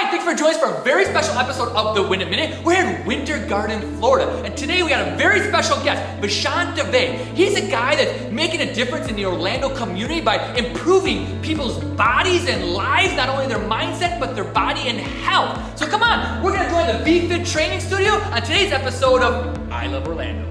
Hi, thanks for joining us for a very special episode of The Win It Minute. We're here in Winter Garden, Florida, and today we got a very special guest, Vishant Dave. He's a guy that's making a difference in the Orlando community by improving people's bodies and lives, not only their mindset, but their body and health. So come on, we're gonna join the V-Fit training studio on today's episode of I Love Orlando.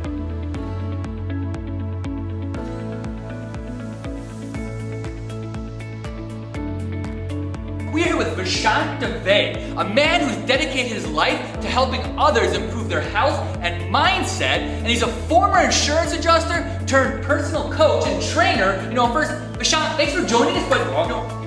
We're here with Vishant Dave, a man who's dedicated his life to helping others improve their health and mindset, and he's a former insurance adjuster turned personal coach and trainer. First, Vishant, thanks for joining us, but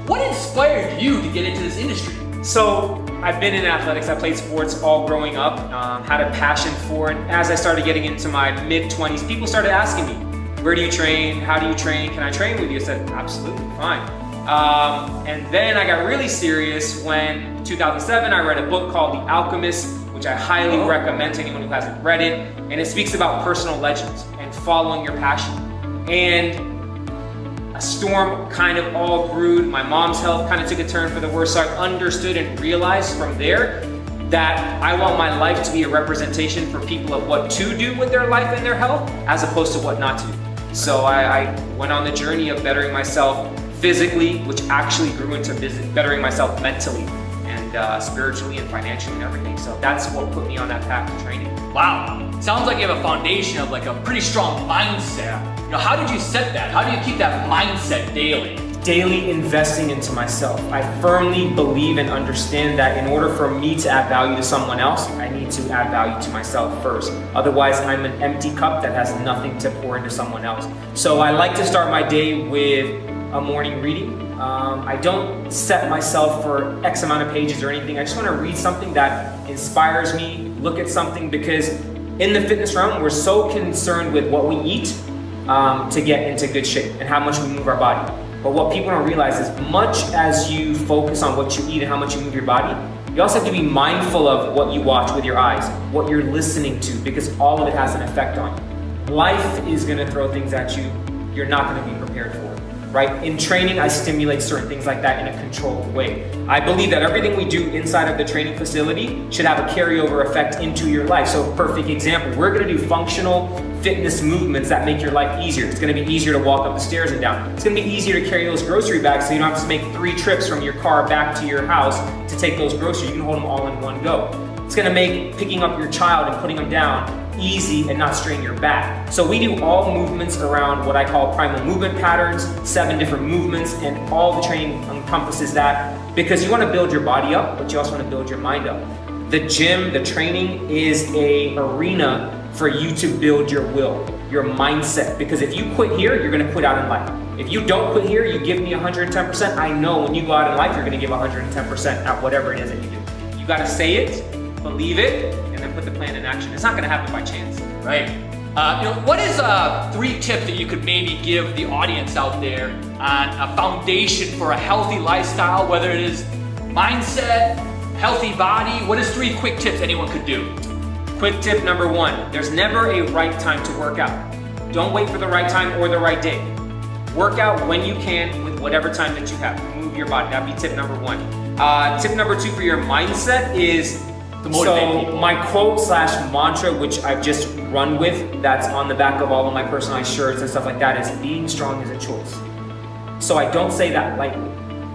what inspired you to get into this industry? So I've been in athletics. I played sports all growing up, had a passion for it. As I started getting into my mid-20s, people started asking me, where do you train? How do you train? Can I train with you? I said, absolutely, fine. And then I got really serious when in 2007 I read a book called The Alchemist, which I highly recommend to anyone who hasn't read it. And it speaks about personal legends and following your passion. And a storm kind of all brewed. My mom's health kind of took a turn for the worse. So I understood and realized from there that I want my life to be a representation for people of what to do with their life and their health as opposed to what not to do. So I went on the journey of bettering myself physically, which actually grew into bettering myself mentally and spiritually and financially and everything. So that's what put me on that path to training. Wow, sounds like you have a foundation of like a pretty strong mindset. How did you set that? How do you keep that mindset daily? Daily investing into myself. I firmly believe and understand that in order for me to add value to someone else, I need to add value to myself first. Otherwise, I'm an empty cup that has nothing to pour into someone else. So I like to start my day with a morning reading. I don't set myself for X amount of pages or anything. I just want to read something that inspires me, look at something, because in the fitness realm, we're so concerned with what we eat to get into good shape and how much we move our body. But what people don't realize is much as you focus on what you eat and how much you move your body, you also have to be mindful of what you watch with your eyes, what you're listening to, because all of it has an effect on you. Life is going to throw things at you you're not going to be prepared for. Right? In training, I stimulate certain things like that in a controlled way. I believe that everything we do inside of the training facility should have a carryover effect into your life. So perfect example, we're gonna do functional fitness movements that make your life easier. It's gonna be easier to walk up the stairs and down. It's gonna be easier to carry those grocery bags so you don't have to make 3 trips from your car back to your house to take those groceries. You can hold them all in one go. It's gonna make picking up your child and putting them down easy and not strain your back. So we do all movements around what I call primal movement patterns, 7 different movements, and all the training encompasses that because you want to build your body up, but you also want to build your mind up. The gym, the training is an arena for you to build your will, your mindset, because if you quit here, you're going to quit out in life. If you don't quit here, you give me 110%, I know when you go out in life, you're going to give 110% at whatever it is that you do. You got to say it, believe it, and then put the plan in action. It's not going to happen by chance. Right. What is 3 tips that you could maybe give the audience out there on a foundation for a healthy lifestyle, whether it is mindset, healthy body? What is 3 quick tips anyone could do? Quick tip number 1, there's never a right time to work out. Don't wait for the right time or the right day. Work out when you can with whatever time that you have. Move your body. That'd be tip number 1. Tip number 2 for your mindset is my quote / mantra, which I've just run with, that's on the back of all of my personalized shirts and stuff like that, is being strong is a choice. So I don't say that lightly.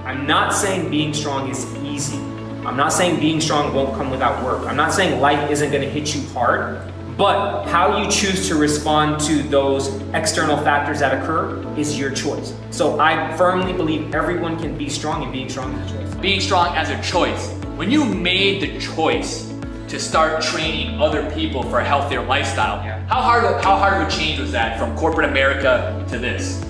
I'm not saying being strong is easy. I'm not saying being strong won't come without work. I'm not saying life isn't going to hit you hard, but how you choose to respond to those external factors that occur is your choice. So I firmly believe everyone can be strong, and being strong is a choice. Being strong as a choice. When you made the choice to start training other people for a healthier lifestyle, how hard of a change was that from corporate America to this?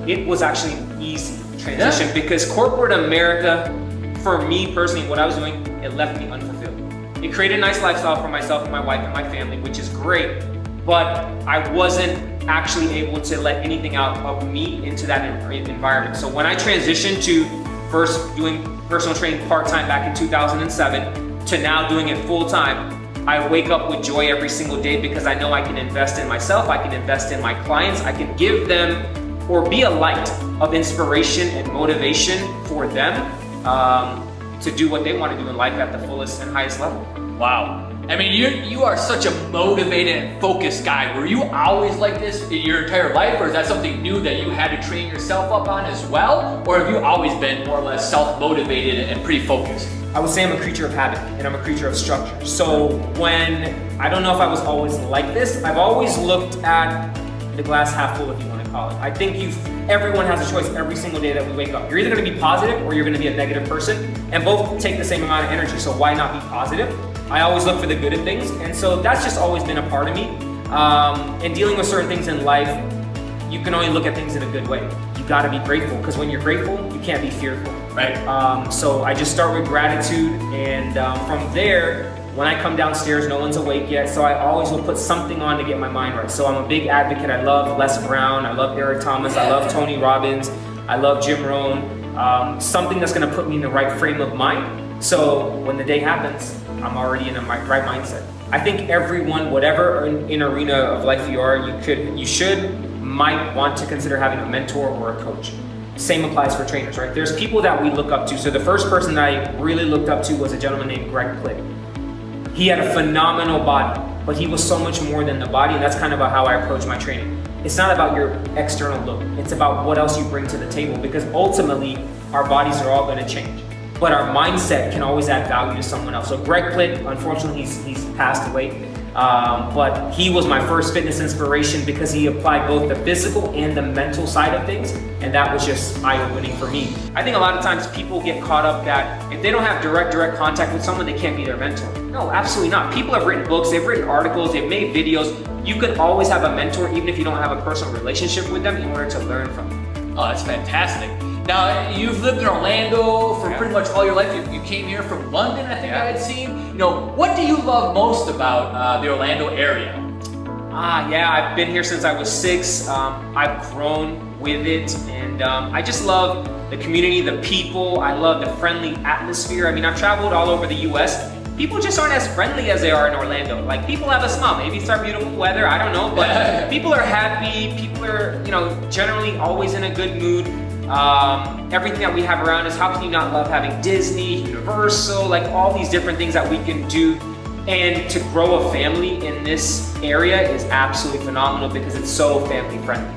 It was actually an easy transition because corporate America, for me personally, what I was doing, it left me unfulfilled. It created a nice lifestyle for myself and my wife and my family, which is great, but I wasn't actually able to let anything out of me into that environment. So when I transitioned to first doing personal training part-time back in 2007 to now doing it full-time, I wake up with joy every single day because I know I can invest in myself, I can invest in my clients, I can give them or be a light of inspiration and motivation for them. to do what they want to do in life at the fullest and highest level. Wow. I mean, you are such a motivated and focused guy. Were you always like this your entire life, or is that something new that you had to train yourself up on as well? Or have you always been more or less self-motivated and pretty focused? I would say I'm a creature of habit and I'm a creature of structure. So I don't know if I was always like this, I've always looked at the glass half full, if you want to call it. I think everyone has a choice every single day that we wake up. You're either going to be positive or you're going to be a negative person, and both take the same amount of energy, so why not be positive? I always look for the good in things, and so that's just always been a part of me. And dealing with certain things in life, you can only look at things in a good way. You got to be grateful, because when you're grateful, you can't be fearful. Right. So I just start with gratitude, and from there, when I come downstairs, no one's awake yet, so I always will put something on to get my mind right. So I'm a big advocate. I love Les Brown, I love Eric Thomas, I love Tony Robbins, I love Jim Rohn. Something that's going to put me in the right frame of mind. So when the day happens, I'm already in a right mindset. I think everyone, whatever in arena of life you are, might want to consider having a mentor or a coach. Same applies for trainers, right? There's people that we look up to. So the first person that I really looked up to was a gentleman named Greg Plitt. He had a phenomenal body, but he was so much more than the body, and that's kind of how I approach my training. It's not about your external look, it's about what else you bring to the table, because ultimately our bodies are all going to change, but our mindset can always add value to someone else. So Greg Plitt, unfortunately, he's passed away, but he was my first fitness inspiration because he applied both the physical and the mental side of things, and that was just eye-opening for me. I think a lot of times people get caught up that if they don't have direct contact with someone, they can't be their mentor. No, absolutely not. People have written books, they've written articles, they've made videos. You can always have a mentor even if you don't have a personal relationship with them in order to learn from them. Oh, that's fantastic. Now, you've lived in Orlando for pretty much all your life. You came here from London, I think I had seen. What do you love most about the Orlando area? I've been here since I was 6. I've grown with it, and I just love the community, the people. I love the friendly atmosphere. I mean, I've traveled all over the US. People just aren't as friendly as they are in Orlando. Like, people have a smile. Maybe it's our beautiful weather, I don't know, but people are happy. People are, generally always in a good mood. Everything that we have around us, how can you not love having Disney, Universal, like all these different things that we can do? And to grow a family in this area is absolutely phenomenal because it's so family friendly.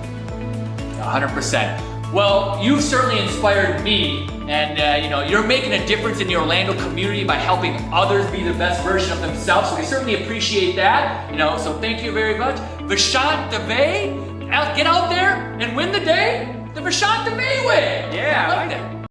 100%. Well, you've certainly inspired me, and you're making a difference in the Orlando community by helping others be the best version of themselves. So we certainly appreciate that. So thank you very much. Vashant Dave, get out there and win the day the Vashant Dave way. Yeah, I like that.